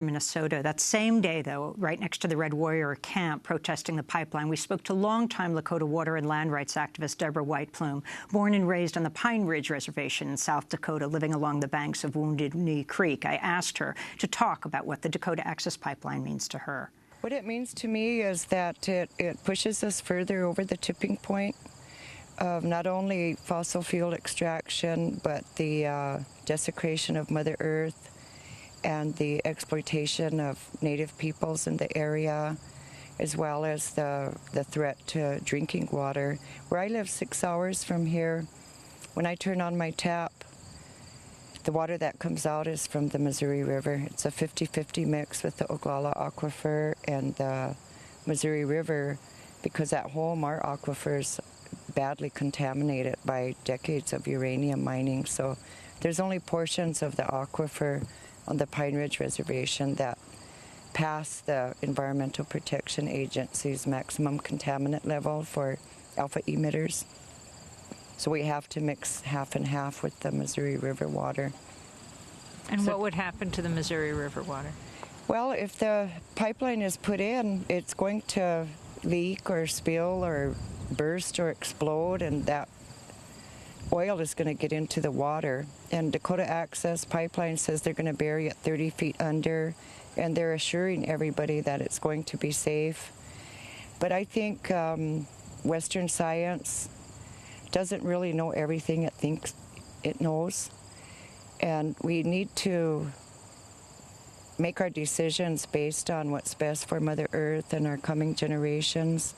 Minnesota. That same day, though, right next to the Red Warrior camp protesting the pipeline, we spoke to longtime Lakota water and land rights activist Debra Plume, born and raised on the Pine Ridge Reservation in South Dakota, living along the banks of Wounded Knee Creek. I asked her to talk about what the Dakota Access Pipeline means to her. What it means to me is that it pushes us further over the tipping point of not only fossil fuel extraction, but the desecration of Mother Earth and the exploitation of Native peoples in the area, as well as the threat to drinking water. Where I live 6 hours from here, when I turn on my tap, the water that comes out is from the Missouri River. It's a 50-50 mix with the Oglala Aquifer and the Missouri River, because at home our aquifer is badly contaminated by decades of uranium mining. So there's only portions of the aquifer on the Pine Ridge Reservation that pass the Environmental Protection Agency's maximum contaminant level for alpha emitters. So we have to mix half and half with the Missouri River water. And what would happen to the Missouri River water? Well, if the pipeline is put in, it's going to leak or spill or burst or explode, and that oil is going to get into the water. And Dakota Access Pipeline says they're going to bury it 30 feet under, and they're assuring everybody that it's going to be safe. But I think Western science doesn't really know everything it thinks it knows. And we need to make our decisions based on what's best for Mother Earth and our coming generations.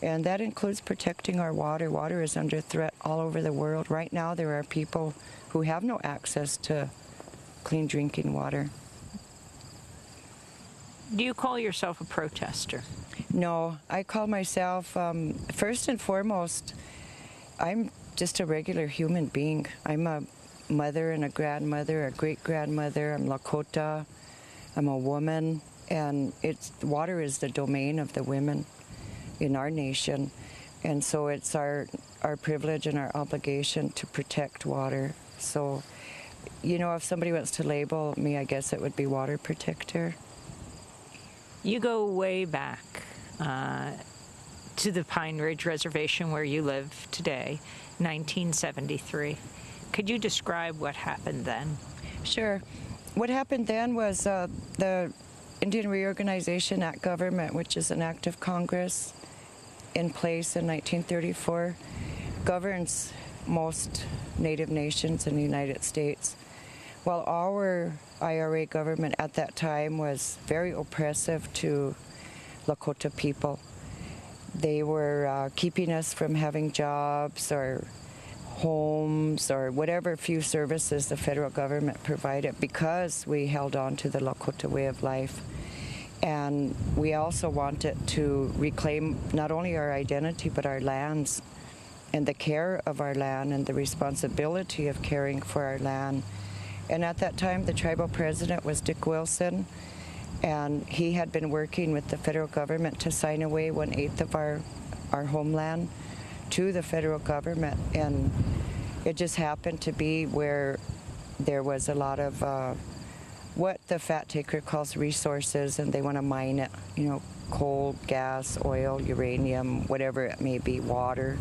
And that includes protecting our water. Water is under threat all over the world. Right now there are people who have no access to clean drinking water. Do you call yourself a protester? No, I call myself, first and foremost, I'm just a regular human being. I'm a mother and a grandmother, a great-grandmother. I'm Lakota. I'm a woman, and water is the domain of the women in our nation, and so it's our privilege and our obligation to protect water. So, you know, if somebody wants to label me, I guess it would be water protector. You go way back to the Pine Ridge Reservation where you live today, 1973. Could you describe what happened then? Sure. What happened then was the Indian Reorganization Act government, which is an act of Congress in place in 1934, governs most Native nations in the United States. While our IRA government at that time was very oppressive to Lakota people. They were keeping us from having jobs or homes or whatever few services the federal government provided, because we held on to the Lakota way of life. And we also wanted to reclaim not only our identity but our lands and the care of our land and the responsibility of caring for our land. And at that time the tribal president was Dick Wilson, and he had been working with the federal government to sign away 1/8 of our homeland to the federal government. And it just happened to be where there was a lot of what the fat taker calls resources, and they want to mine it, you know, coal, gas, oil, uranium, whatever it may be, water.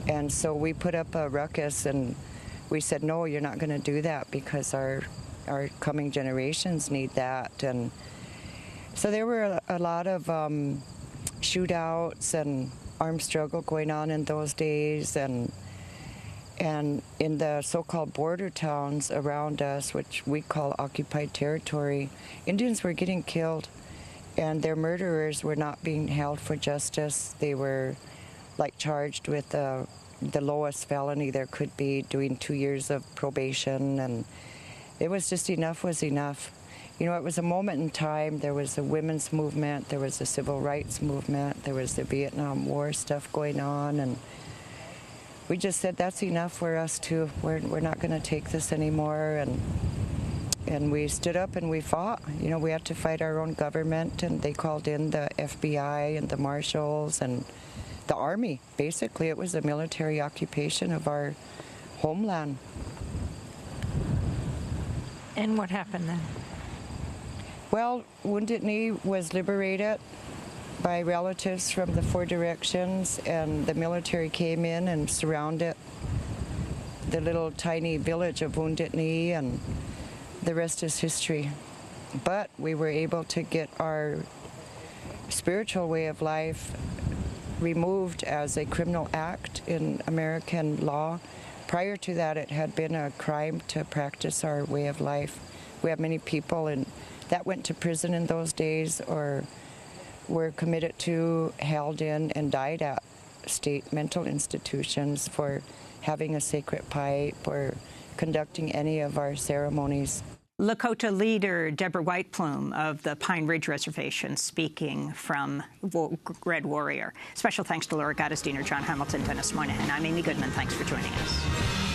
And so we put up a ruckus and we said, no, you're not going to do that, because our coming generations need that. And so there were a lot of shootouts and armed struggle going on in those days, and in the so-called border towns around us, which we call occupied territory, Indians were getting killed, and their murderers were not being held for justice. They were charged with the lowest felony there could be, doing 2 years of probation, and it was just enough was enough. You know, it was a moment in time. There was a women's movement, there was a civil rights movement, there was the Vietnam War stuff going on, and we just said that's enough for us too. We're not going to take this anymore, and we stood up and we fought. You know, we had to fight our own government, and they called in the FBI and the marshals and the army. Basically, it was a military occupation of our homeland. And what happened then? Well, Wounded Knee was liberated by relatives from the four directions, and the military came in and surrounded the little tiny village of Wounded Knee, and the rest is history. But we were able to get our spiritual way of life removed as a criminal act in American law. Prior to that, it had been a crime to practice our way of life. We have many people that went to prison in those days, or were committed to, held in, and died at state mental institutions for having a sacred pipe or conducting any of our ceremonies. Lakota leader Debra White Plume of the Pine Ridge Reservation speaking from Red Warrior. Special thanks to Laura Gaddis, John Hamilton, Dennis Moynihan. I'm Amy Goodman. Thanks for joining us.